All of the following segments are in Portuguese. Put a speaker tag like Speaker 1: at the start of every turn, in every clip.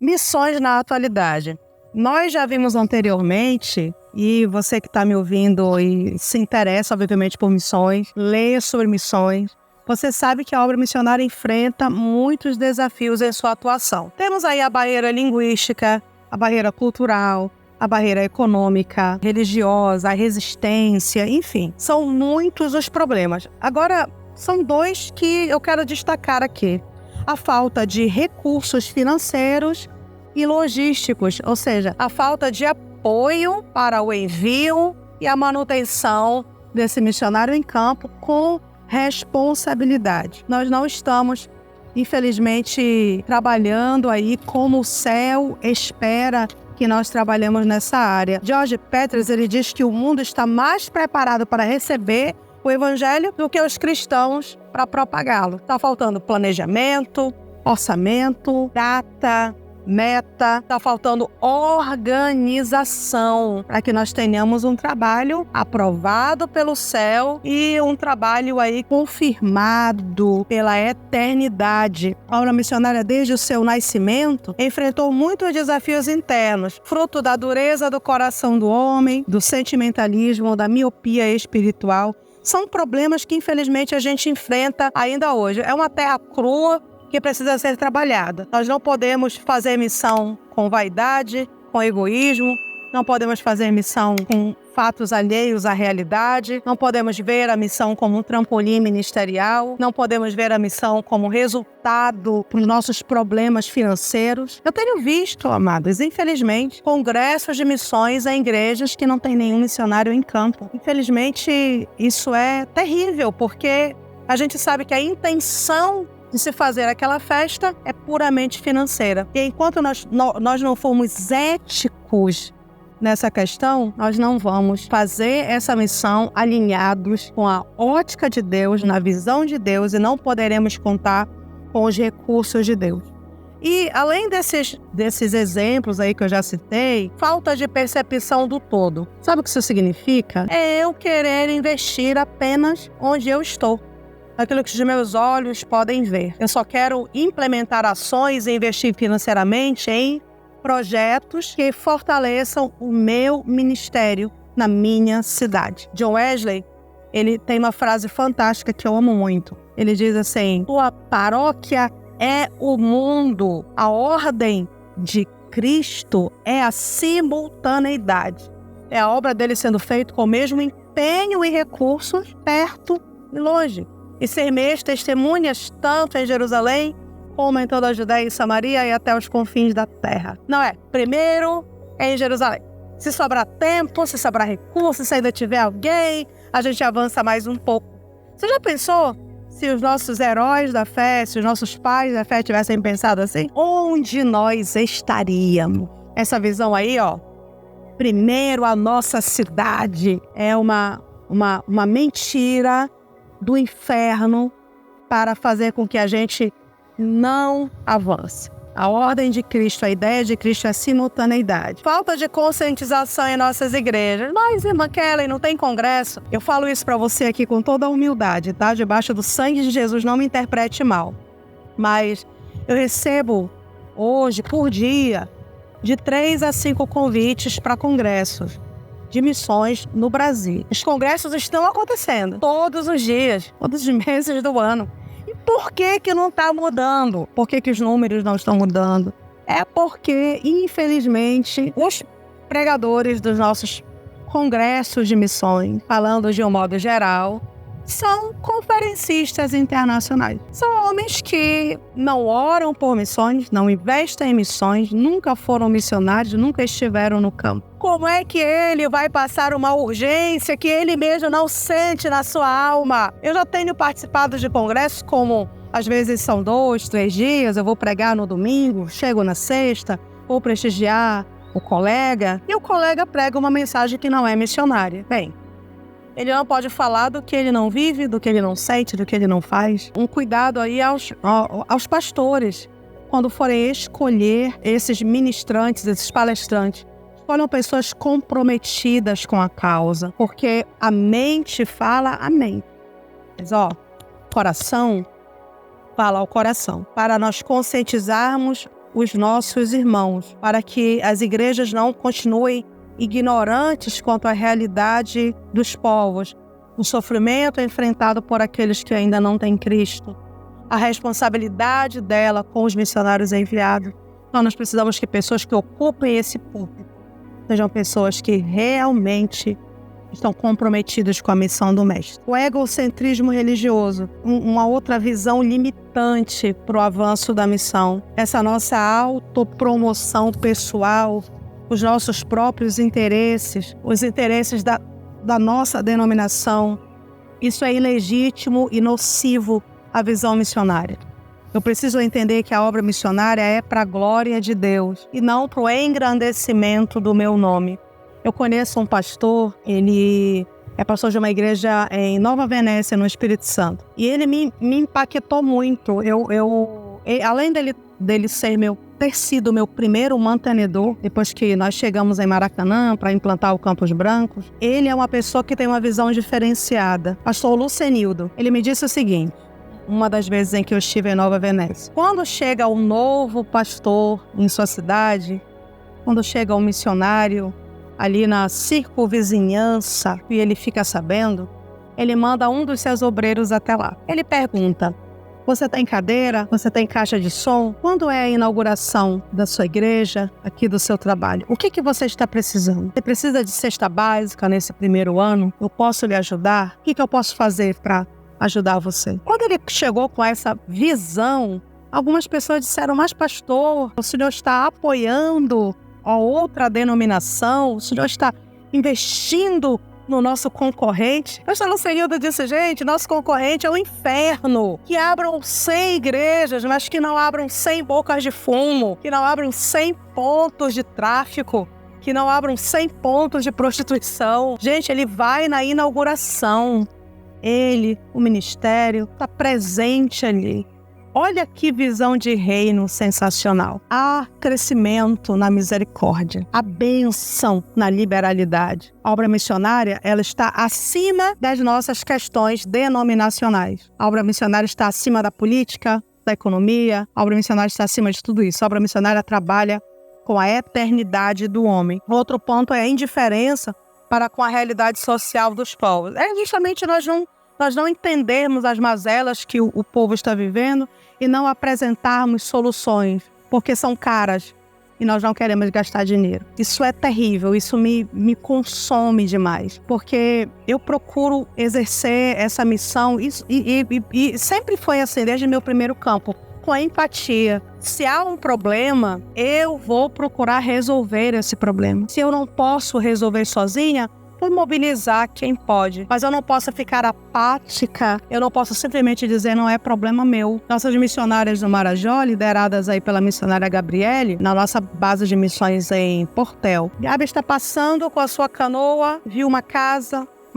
Speaker 1: Missões na atualidade. Nós já vimos anteriormente, e você que está me ouvindo e se interessa, obviamente, por missões, leia sobre missões. Você sabe que a obra missionária enfrenta muitos desafios em sua atuação. Temos aí a barreira linguística, a barreira cultural, a barreira econômica, religiosa, a resistência, enfim. São muitos os problemas. Agora, são dois que eu quero destacar aqui. A falta de recursos financeiros e logísticos, ou seja, a falta de apoio para o envio e a manutenção desse missionário em campo com responsabilidade. Nós não estamos, infelizmente, trabalhando aí como o céu espera que nós trabalhemos nessa área. George Peters, ele diz que o mundo está mais preparado para receber o evangelho do que os cristãos para propagá-lo. Está faltando planejamento, orçamento, data, meta, está faltando organização para que nós tenhamos um trabalho aprovado pelo céu e um trabalho aí confirmado pela eternidade. A obra missionária, desde o seu nascimento, enfrentou muitos desafios internos, fruto da dureza do coração do homem, do sentimentalismo, da miopia espiritual. São problemas que, infelizmente, a gente enfrenta ainda hoje. É uma terra crua que precisa ser trabalhada. Nós não podemos fazer missão com vaidade, com egoísmo, não podemos fazer missão com fatos alheios à realidade, não podemos ver a missão como um trampolim ministerial, não podemos ver a missão como resultado dos nossos problemas financeiros. Eu tenho visto, amados, infelizmente, congressos de missões em igrejas que não tem nenhum missionário em campo. Infelizmente, isso é terrível, porque a gente sabe que a intenção de se fazer aquela festa é puramente financeira. E enquanto nós não formos éticos nessa questão, nós não vamos fazer essa missão alinhados com a ótica de Deus, na visão de Deus, e não poderemos contar com os recursos de Deus. E além desses exemplos aí que eu já citei, falta de percepção do todo. Sabe o que isso significa? É eu querer investir apenas onde eu estou, aquilo que os meus olhos podem ver. Eu só quero implementar ações e investir financeiramente em projetos que fortaleçam o meu ministério na minha cidade. John Wesley, ele tem uma frase fantástica que eu amo muito. Ele diz assim: tua paróquia é o mundo. A ordem de Cristo é a simultaneidade. É a obra dele sendo feita com o mesmo empenho e recursos, perto e longe. E ser meias testemunhas tanto em Jerusalém como em toda a Judéia e Samaria e até os confins da terra. Não é? Primeiro é em Jerusalém. Se sobrar tempo, se sobrar recursos, se ainda tiver alguém, a gente avança mais um pouco. Você já pensou se os nossos heróis da fé, se os nossos pais da fé tivessem pensado assim? Onde nós estaríamos? Essa visão aí, ó. Primeiro a nossa cidade é uma mentira do inferno para fazer com que a gente não avance. A ordem de Cristo, a ideia de Cristo é simultaneidade. Falta de conscientização em nossas igrejas. Mas, irmã Kelly, não tem congresso? Eu falo isso para você aqui com toda a humildade, tá? Debaixo do sangue de Jesus, não me interprete mal. Mas eu recebo hoje, por dia, de 3 a 5 convites para congressos de missões no Brasil. Os congressos estão acontecendo todos os dias, todos os meses do ano. E por que não está mudando? Por que os números não estão mudando? É porque, infelizmente, os pregadores dos nossos congressos de missões, falando de um modo geral, são conferencistas internacionais. São homens que não oram por missões, não investem em missões, nunca foram missionários, nunca estiveram no campo. Como é que ele vai passar uma urgência que ele mesmo não sente na sua alma? Eu já tenho participado de congressos como, às vezes são 2, 3 dias, eu vou pregar no domingo, chego na sexta, vou prestigiar o colega, e o colega prega uma mensagem que não é missionária. Bem, ele não pode falar do que ele não vive, do que ele não sente, do que ele não faz. Um cuidado aí aos pastores, quando forem escolher esses ministrantes, esses palestrantes. Escolham pessoas comprometidas com a causa, porque a mente fala a mente. Mas, coração fala ao coração. Para nós conscientizarmos os nossos irmãos, para que as igrejas não continuem ignorantes quanto à realidade dos povos, o sofrimento enfrentado por aqueles que ainda não têm Cristo, a responsabilidade dela com os missionários enviados. Então, nós precisamos que pessoas que ocupem esse púlpito sejam pessoas que realmente estão comprometidas com a missão do Mestre. O egocentrismo religioso, uma outra visão limitante para o avanço da missão. Essa nossa autopromoção pessoal, os nossos próprios interesses, os interesses da nossa denominação. Isso é ilegítimo e nocivo à visão missionária. Eu preciso entender que a obra missionária é para a glória de Deus e não para o engrandecimento do meu nome. Eu conheço um pastor, ele é pastor de uma igreja em Nova Venécia, no Espírito Santo. E ele me impactou muito. Além dele ter sido meu primeiro mantenedor, depois que nós chegamos em Maracanã para implantar o Campos Brancos, ele é uma pessoa que tem uma visão diferenciada. Pastor Lucenildo, ele me disse o seguinte, uma das vezes em que eu estive em Nova Venécia: quando chega um novo pastor em sua cidade, quando chega um missionário ali na circunvizinhança e ele fica sabendo, ele manda um dos seus obreiros até lá. Ele pergunta: você tem cadeira? Você tem caixa de som? Quando é a inauguração da sua igreja, aqui do seu trabalho? O que você está precisando? Você precisa de cesta básica nesse primeiro ano? Eu posso lhe ajudar? O que eu posso fazer para ajudar você? Quando ele chegou com essa visão, algumas pessoas disseram: mas pastor, o senhor está apoiando a outra denominação, o senhor está investindo no nosso concorrente. O pastor Lucenildo disse: gente, nosso concorrente é o inferno. Que abram 100 igrejas, mas que não abram 100 bocas de fumo, que não abram 100 pontos de tráfico, que não abram 100 pontos de prostituição. Gente, ele vai na inauguração. Ele, o ministério, está presente ali. Olha que visão de reino sensacional. Há crescimento na misericórdia, a bênção na liberalidade. A obra missionária, ela está acima das nossas questões denominacionais. A obra missionária está acima da política, da economia. A obra missionária está acima de tudo isso. A obra missionária trabalha com a eternidade do homem. Outro ponto é a indiferença para com a realidade social dos povos. É justamente nós não entendermos as mazelas que o povo está vivendo e não apresentarmos soluções, porque são caras e nós não queremos gastar dinheiro. Isso é terrível, isso me consome demais, porque eu procuro exercer essa missão e sempre foi assim, desde meu primeiro campo, com a empatia. Se há um problema, eu vou procurar resolver esse problema. Se eu não posso resolver sozinha, vou mobilizar quem pode, mas eu não posso ficar apática, eu não posso simplesmente dizer não é problema meu. Nossas missionárias do Marajó, lideradas aí pela missionária Gabriele, na nossa base de missões em Portel. Gabi está passando com a sua canoa, viu uma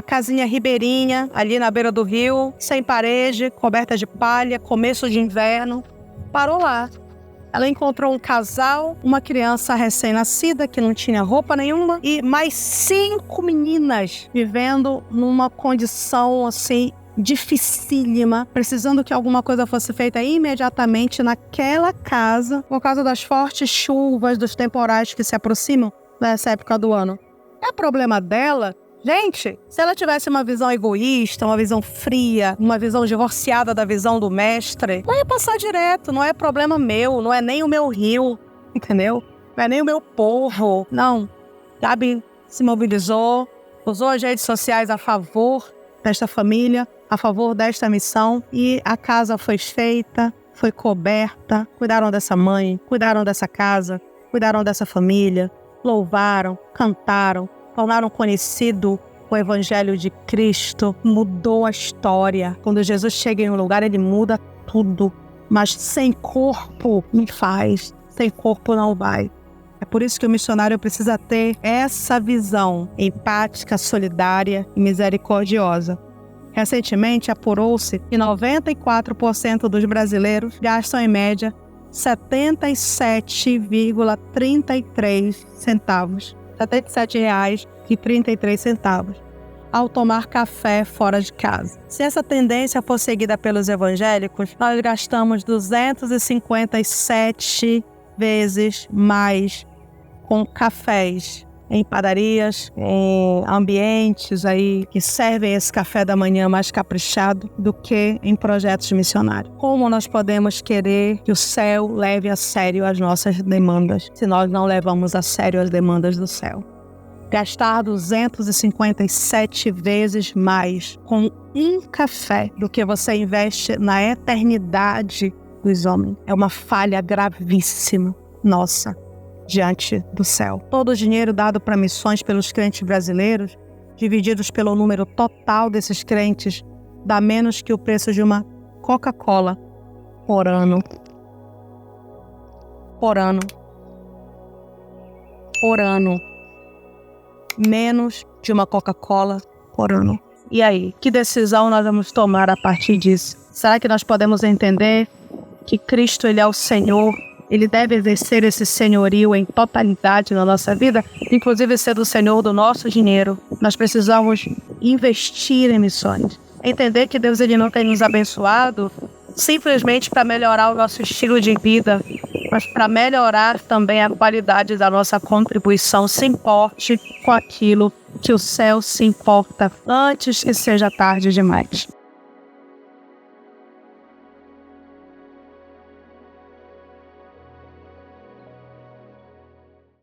Speaker 1: casinha ribeirinha, ali na beira do rio, sem parede, coberta de palha, começo de inverno. Parou lá. Ela encontrou um casal, uma criança recém-nascida que não tinha roupa nenhuma e mais 5 meninas vivendo numa condição assim dificílima, precisando que alguma coisa fosse feita imediatamente naquela casa por causa das fortes chuvas, dos temporais que se aproximam nessa época do ano. É problema dela? Gente, se ela tivesse uma visão egoísta, uma visão fria, uma visão divorciada da visão do mestre, não ia passar direto, não é problema meu, não é nem o meu rio, entendeu? Não é nem o meu povo, não. Gabi se mobilizou, usou as redes sociais a favor desta família, a favor desta missão, e a casa foi feita, foi coberta, cuidaram dessa mãe, cuidaram dessa casa, cuidaram dessa família, louvaram, cantaram, tornaram conhecido o Evangelho de Cristo, mudou a história. Quando Jesus chega em um lugar, ele muda tudo. Mas sem corpo não faz, sem corpo não vai. É por isso que o missionário precisa ter essa visão empática, solidária e misericordiosa. Recentemente, apurou-se que 94% dos brasileiros gastam em média 77,33 centavos. R$ 77,33 ao tomar café fora de casa. Se essa tendência for seguida pelos evangélicos, nós gastamos 257,5 vezes mais com cafés em padarias, em ambientes aí que servem esse café da manhã mais caprichado do que em projetos missionários. Como nós podemos querer que o céu leve a sério as nossas demandas, se nós não levamos a sério as demandas do céu? Gastar 257 vezes mais com um café do que você investe na eternidade dos homens é uma falha gravíssima nossa diante do céu. Todo o dinheiro dado para missões pelos crentes brasileiros, divididos pelo número total desses crentes, dá menos que o preço de uma Coca-Cola por ano. Por ano. Por ano. Menos de uma Coca-Cola por ano. E aí, que decisão nós vamos tomar a partir disso? Será que nós podemos entender que Cristo, Ele é o Senhor? Ele deve exercer esse senhorio em totalidade na nossa vida, inclusive ser o Senhor do nosso dinheiro. Nós precisamos investir em missões. Entender que Deus ele não tem nos abençoado simplesmente para melhorar o nosso estilo de vida, mas para melhorar também a qualidade da nossa contribuição. Se importe com aquilo que o céu se importa antes que seja tarde demais.